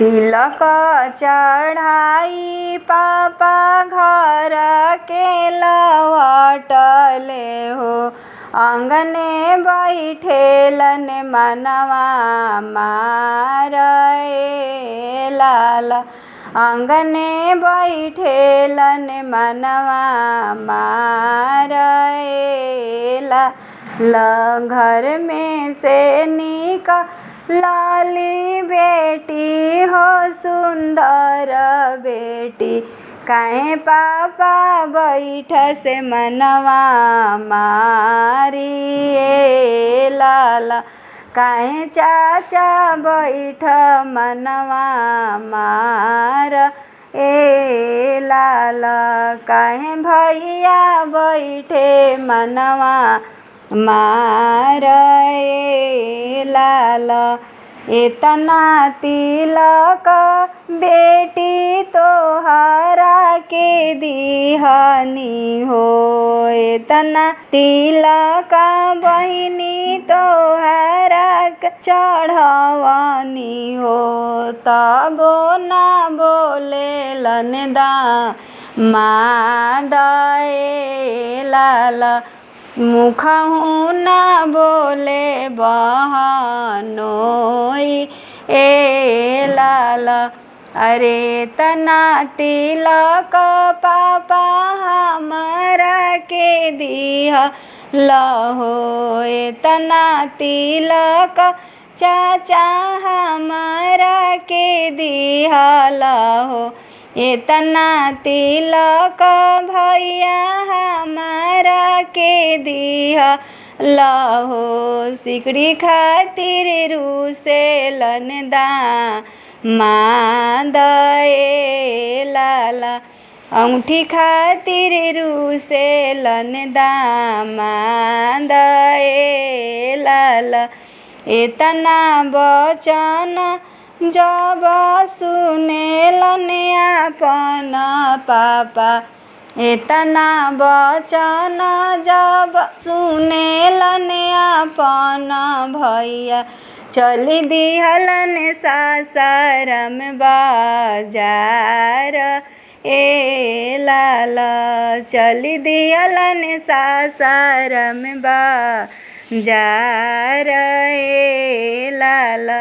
तिलक चढ़ाई पापा घर के लवटले हो। अंगने बैठेलन मनवा मारे लाला। अंगने बैठेलन मनवा मारे लाला। घर में से निकलली बेटी हो सुंदर बेटी। काहे पापा बैठ से मनवा मारिए लाला। काहे चाचा बैठ मनवा मार ए लाला। काहे भैया बैठे मनवा मार ए लाला। इतना तिलक बेटी तोहरा के दिहनी हो। इतना तिलक बहिनी तोहरा के चढ़वनी हो। तबो ना बोलेलन दामाद ए लाला। मुखहु ना बोले बहनोई ए लाला। अरे तना तिलक पापा हमरा के दिहलहो। तना तिलक चाचा हमरा के दिहलहो। इतना तिलक भैया हमरा के दिहलहो। सिकड़ी खातिर रूसेलन दामाद ए लाला। अंगूठी खातिर रूसेलन दामाद ए लाला। इतना वचन जब सुनेलन आपन पापा। इतना वचन जब सुनेलन आपन भैया। चली दिहलन सासाराम बाजार ए लाला। चली दिहलन सासाराम बाजार ए लाला।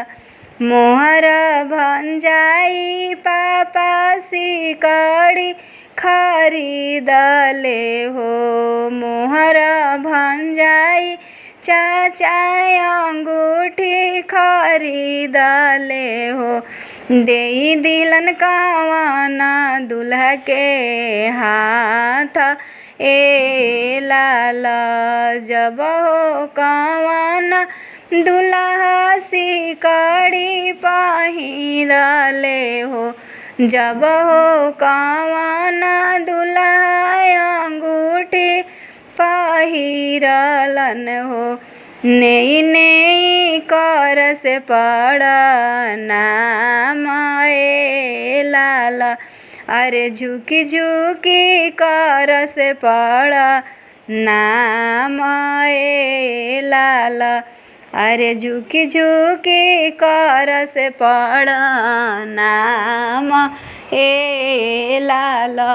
मोहर भंजाई पापा सिकड़ी खरीदले हो। मोहर भंजाई चाचा अंगूठी खरीदले हो। देई दिलन कवना दुल्हा के हाथ ए लाला। जब हो कवना दुल्हा सिकड़ी पहिरले हो। जब हो कवना दुल्हा अंगूठी पहिरलन हो। नेई नेई कर से प्रणाम ए लाला। अरे झुकी झुकी कर से प्रणाम ए लाला। अरे झुकी झुकी कर से प्रणाम ए लाला।